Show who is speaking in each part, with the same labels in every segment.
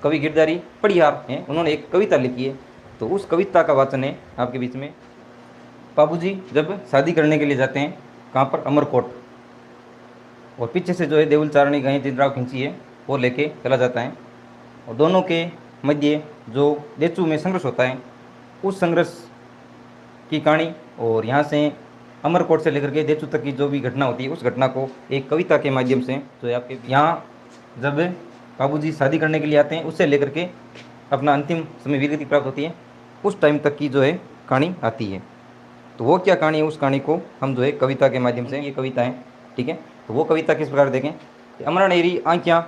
Speaker 1: कवि गिरधारी पड़ियार हैं, उन्होंने एक कविता लिखी है, तो उस कविता का वाचन है आपके बीच में। बाबूजी जब शादी करने के लिए जाते हैं कहाँ पर, अमरकोट, और पीछे से जो है देवल चारणी गाय जिंदराव खिंची है वो लेके चला जाता है, और दोनों के मध्य जो देचू में संघर्ष होता है उस संघर्ष की कहानी, और यहाँ से अमरकोट से लेकर के देचू तक की जो भी घटना होती है उस घटना को एक कविता के माध्यम से जो है आपके यहाँ जब बाबूजी शादी करने के लिए आते हैं उससे लेकर के अपना अंतिम समय वीरगति प्राप्त होती है उस टाइम तक की जो है कहानी आती है। तो वो क्या कहानी है, उस कहानी को हम जो है कविता के माध्यम से, ये कविता है, ठीक है। तो वो कविता किस प्रकार देखें, अमरानेरी आंख्या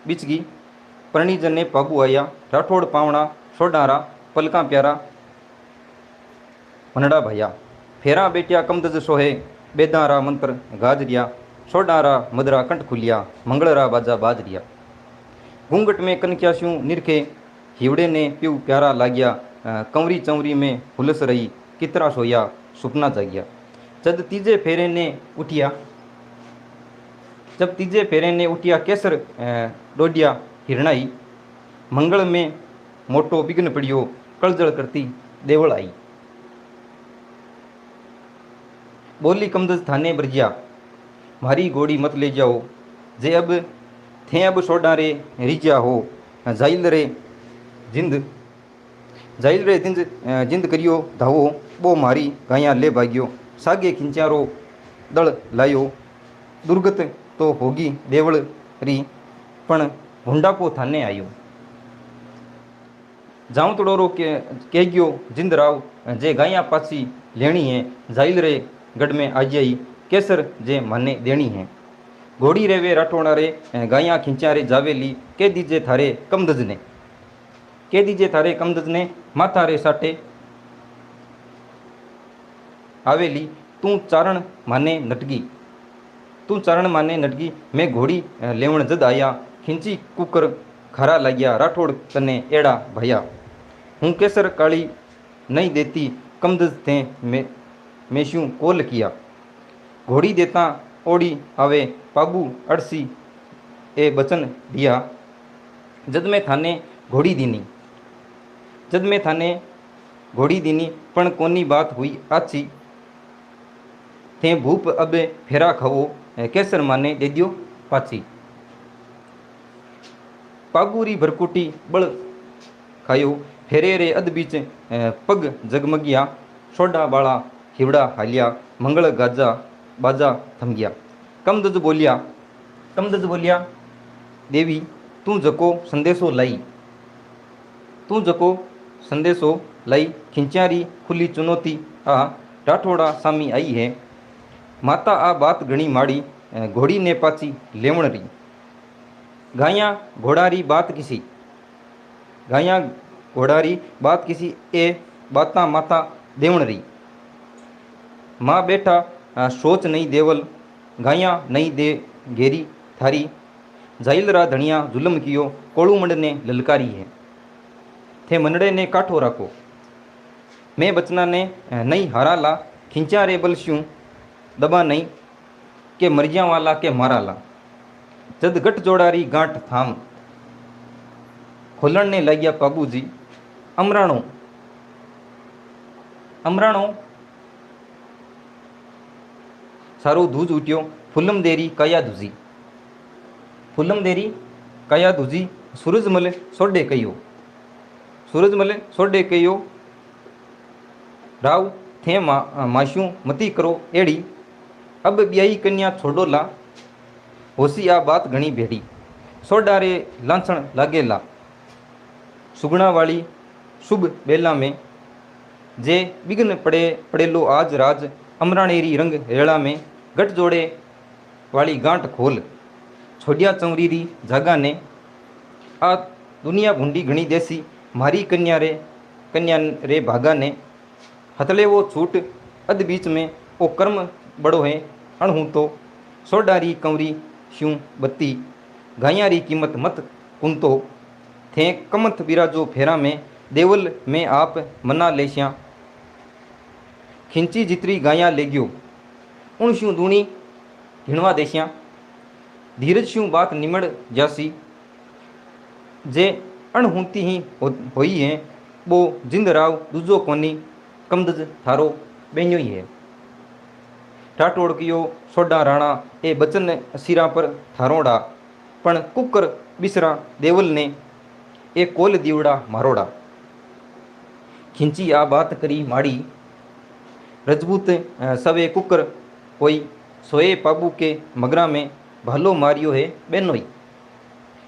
Speaker 1: बिचगी परणी जने पाबू आया, राठौड़ पावणा सोडारा पलका प्यारा मनड़ा भैया, फेरा बेटिया कमदज सोहे बेदारा मंत्र गाजरिया, सोडारा मदरा कंठ खुलिया मंगलरा बाजा बाजरिया, घूंघट में कनक्यास्यूं निरखे हिवड़े ने प्यू प्यारा लाग्या, कंवरी चंवरी में हुलस रही कितरा सोया सुपना जाग्या, जब तीजे फेरे ने उठिया, जब तीजे फेरे ने उठिया केसर डोडिया हिरणाई, मंगल में मोटो विघ्न पड़ियो कलजल करती देवल आई, बोली कमदज थाने बरजिया मारी गोड़ी मत ले जाओ, जे अब थे अब सोडा रे रिजा हो, जाइल रे जिंद जाइल रे जिंद करियो धावो, बो मारी गाया ले भाग्यो, सागे खिंचारो दल लायो, दुर्गत तो होगी देवल री पण भूंडापो थाने आयो, जाऊँ तोड़ो के गयो जिंद राव, जे गाया पासी लेनी है, जाइल रे गढ़ में आ जाई केसर जे माने देनी है, घोड़ी रे वे राठौड़ा रे गाया खिंचा रे जावेली, के दीजे थारे कमदज ने, के दीजे थारे कमदज ने माथा रे साटे आवेली, तू चारण माने नटगी, तू चारण माने नटगी, मैं घोड़ी लेवण जद आया, खिंची कुकर खरा लाग्या, राठौड़ तने एड़ा भया, हूँ केसर काली नहीं देती कमदज थे मैं शू कोल किया, घोड़ी देता ओड़ी आवे पाबू अड़सी ए बचन दिया, जद में थाने घोड़ी दीनी, जद में थाने घोड़ी दीनी, पण कोनी बात हुई आची, थे भूप अबे फेरा खवो, केसर माने दे दियो पाची, पागुरी भरकुटी बड़ खायो, फेरे रे अद बीच पग जगमगिया, सोडा बाड़ा हिवड़ा हालिया, मंगल गाजा बाजा थम गया, कमदज बोलिया देवी तू जको संदेशो लाई, तू जको संदेशो लाई, खिंचारी खुली चुनौती आ राठौड़ा सामी आई है, माता आ बात घणी माड़ी, घोड़ी ने पाची लेवण री, गाया घोड़ारी बात किसी, गाया घोड़ारी बात किसी, ए बाता माता देवण री, माँ बेटा सोच नहीं देवल, गाया नहीं दे घेरी थारी, जाइल रा धनिया जुलम कियो, कोड़ू मंड ने ललकारी है, थे मनड़े ने काठो राखो, मैं बचना ने नहीं हारा ला, खिंचा रे बलस्यूं दबा नहीं के मरिया वाला के मारा ला, जद गट जोड़ारी गांठ थाम, खोलन ने लाग्या पाबूजी, अमराणो अमराणो सारो धूज उठ्यो, फुलम देरी कया धुजी, फुलम देरी कया धुजी, सूरजमल सोडे कयो, सूरजमल सोडे कयो, राव थे माशू मती करो एड़ी, अब ब्याई कन्या छोड़ो ला, होसी आ बात घणी भेड़ी, सोडा रे लांछण लागेला, सुगणा वाली शुभ बेला में, जे बिघन पड़ेलो आज राज, अमराणेरी रंग रेड़ा में, गट जोड़े वाली गांठ खोल, छोड़िया चंवरी री जागा ने, आ दुनिया भूंडी घणी देसी, मारी कन्या रे भागा ने, हथले वो छूट अद बीच में, ओ कर्म बड़ो है अणहू तो, सोडारी कंवरी श्यूं बत्ती, गायारी कीमत मत कुंतो, थे कमत बिराजो फेरा में, देवल में आप मना लेश्या, खिंची जितरी गाया ले गयो, उन श्यूं दूणी घिणवा देश्या, धीरज श्यूं बात निमड़ जासी, जे अणहुती ही होई है वो जिंद राव दूजो कोनी कमदज थारो बेन्यो ही है। राठौड़ कियो सोडा राणा ए बचन सिरा पर थारोड़ा पण कुकर बिसरा देवल ने ए कोल दीवड़ा मारोड़ा। खींची आ बात करी माड़ी रजपूत सवे कुकर होई सोए पाबू के मगरा में भालो मारियो है बेनोई।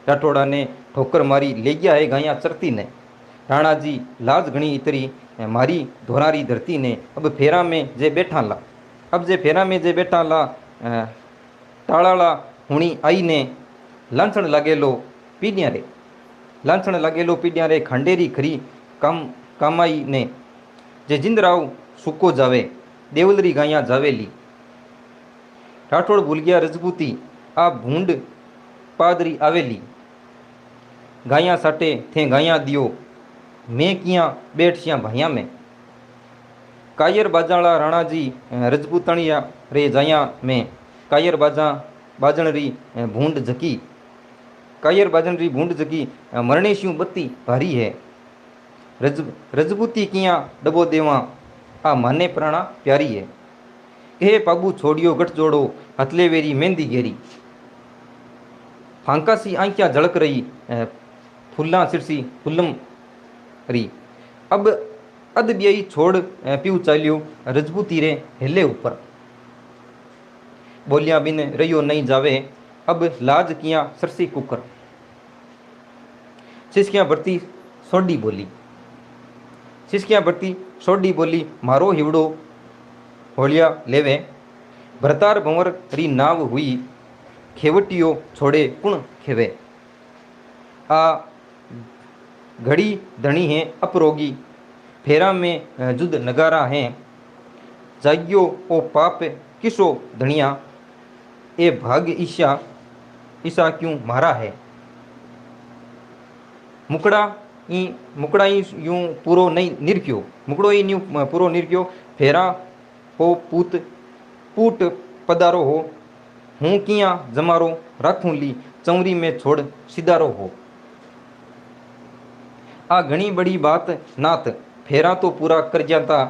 Speaker 1: राठौड़ा ने ठोकर मारी ले गया है गाया चरती ने। राणा जी लाज घणी इतरी मारी धोरारी धरती ने। अब फेरा में जे बैठा ला अब जे फेरा में जे बैठा ला टाळाला हुणी आई ने लांछण लागेलो पीडिया रे लांछण लागेलो पीडिया रे खांडेरी खरी कामाई ने। जे जिंदराव सूको जावे देवलरी गाया जावेली। राठौड़ भूल गया रजपूती आ भूंड पादरी आवेली। गाया साटे थे गाया दियो मैं किया बैठिया भाइया में। कायर बाजाला राणा जी रजपूताणिया रे जाया में। कायर बाजण री भूंड जकी कायर बाजण री भूंड जकी मरणे श्यू बत्ती भारी है। रजपूती किया डबो देवा आ माने प्राणा प्यारी है। कहे पाबू छोड़ियो गठ जोड़ो हथले वेरी मेहंदी घेरी। फांका सी आंखियां झलक रही फुल्ला सिरसी फुल्लम री। अब अद ब्याई छोड़ पीऊ चालियो रजपूती रे हेले ऊपर। बोलिया बिन रहियो नहीं जावे अब लाज किया सरसी कुकर। सिसकियां भरती सोडी बोली सिसकियां भरती सोडी बोली मारो हिवड़ो होलिया लेवे। भरतार भंवर री नाव हुई खेवटियो छोड़े कुण खेवे। आ घड़ी धनी है अपरोगी फेरा में जुद नगारा है। जाग्यो ओ पाप किसो धनिया ए भाग ईशा क्यों मारा है। मुकड़ा ही यूं पूरो नहीं निरक्यो मुकड़ो ही न्यू पूरो निरक्यो। फेरा हो पूट पदारो हो हूँ किया जमारो राखूं ली चौरी में छोड़ सिदारो हो। आ घनी बड़ी बात नात फेरा तो पूरा कर जाता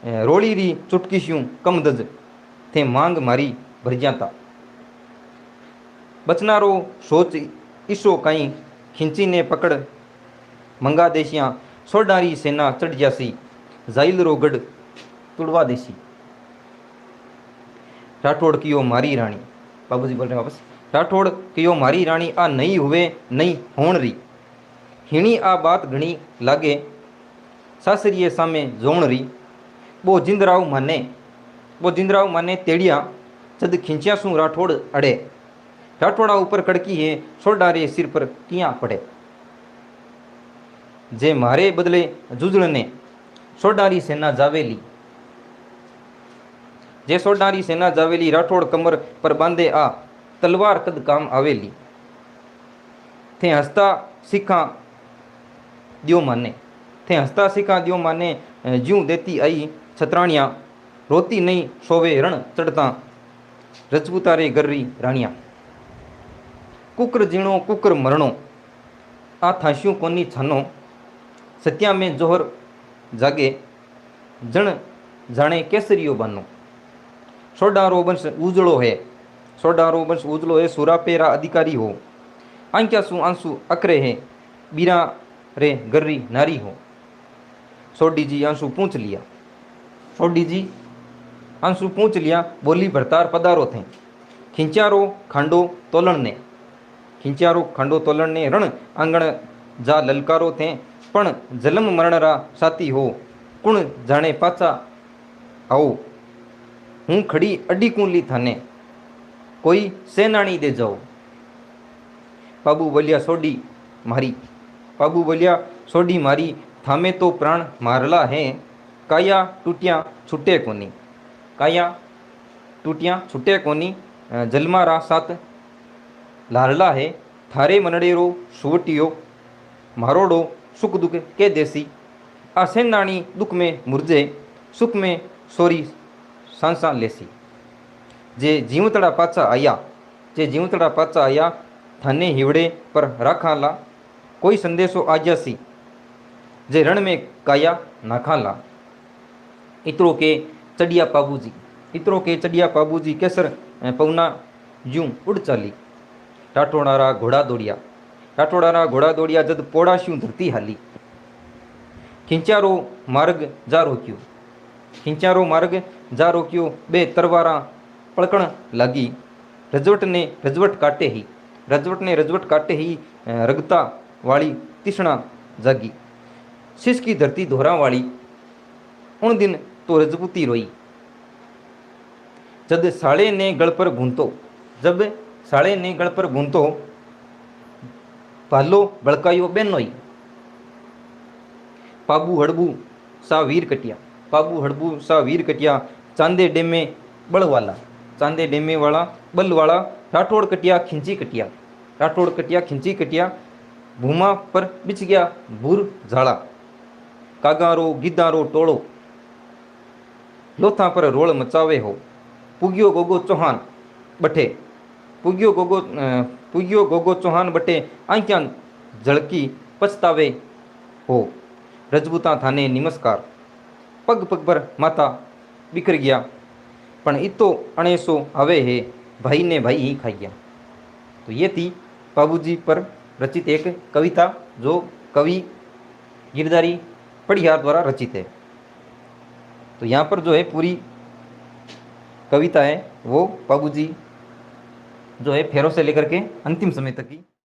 Speaker 1: रोली री चुटकी श्यूं कम दज थे मांग मारी भर जाता। बचनारो सोच ईसो कहीं खिंची ने पकड़ मंगा देशियाँ सोडारी सेना चढ़ जासी जाइल रो गढ़ तुड़वा देसी। राठौड़ कियो मारी रानी बाबूजी बोल रहे हैं वापस। राठौड़ कियो मारी रानी आ नहीं हुए नहीं होण री। हिणी आ बात घणी लागे सासरिये सामे जोण री। वो जिंदराव माने तेड़िया जद खिंचिया सू राठौड़ अड़े। राठौड़ा ऊपर कड़की है सोडारे सिर पर किया पड़े। जे मारे बदले जुजड़ ने सोडारी सेना जावेली। जे सोडारी सेना जावेली राठौड़ कमर पर बांधे आ तलवार कद काम आवेली। थे हंसता सिखा दियो माने ज्यों देती आई छतराणिया। रोती नहीं सोवे रण चढ़ता रजपूतारे गर्री राणिया। कुकर जीणो कुकर मरणो आ थास्यूं कोनी छानो। सत्या में जोहर जागे जण जाने केसरियो बानो। सोडारो वंश उजड़ो है सुरा पेरा अधिकारी हो। आंख्या सु आंसू अकरे है बीरा रे गर्री नारी हो। सोडी जी आंसू पूछ लिया बोली भरतार पदारो थे। खिंचारो खांडो तोलन ने रण आंगण जा ललकारो थे। पण जलम मरण रा साथी हो कुण जाने पाचा आओ। हूँ खड़ी अड्डी कूंली थाने कोई सेनानी दे जाओ। पाबू बोलिया सोडी मारी थामे तो प्राण मारला है। काया टूटिया छुटे कोनी जलमा रा साथ लारला है। थारे मनडेरो सुवटियो मारोड़ो सुख दुख के देसी। आ सेनानी दुख में मुरझे सुख में सोरी सांसा लेसी। जे जीवतड़ा पाचा आया थाने हिवड़े पर राखाला कोई संदेशो आज्यासी जे रण में काया नाखाला। इतरो के चढ़िया पाबूजी, इतरो के चढ़िया पाबूजी केसर पवना यूं उड़ चाली। टाटोड़ारा घोड़ा दौड़िया, टाटोड़ारा घोड़ा दौड़िया जद पोड़ाश्यूं धरती हाली। खींचारो मार्ग जा रोक्यो, खींचारो मार्ग जा रोक्यो बे तरवारा पड़कण लागी। रजवट ने रजवट काटे ही, रजवट ने रजवट काटे ही रगता वाली तिष्णा जागी। शीश की धरती दोहरा वाली उन दिन तो रजपूती रोई। जब साले ने गल पर भूनतो, जब साले ने गल पर भूनतो भालो बड़कायो बेनोई। पाबू हड़बू सा वीर कटिया, पाबू हड़बू सा वीर कटिया। चांदे डेमे बल वाला, चांदे डेमे वाला बल वाला। राठौड़ कटिया खिंची कटिया, राठौड़ कटिया खिंची कटिया। भूमा पर बिछ गया भूर झाड़ा। कागारो गिद्दारो टोळो लोथा पर रोल मचावे हो। पुग्यो गोगो चौहान बठे, पुग्यो गोगो चौहान बटे। आंख्यां झड़की पछतावे हो। रजपूता थाने नमस्कार, पग पग पर माता बिखर गया। पण इतो अणेसो आवे है, भाई ने भाई ही खाई गया। तो ये थी पाबूजी पर रचित एक कविता जो कवि गिरधारी पड़ियार द्वारा रचित है। तो यहाँ पर जो है पूरी कविता है वो पाबूजी जो है फेरों से लेकर के अंतिम समय तक की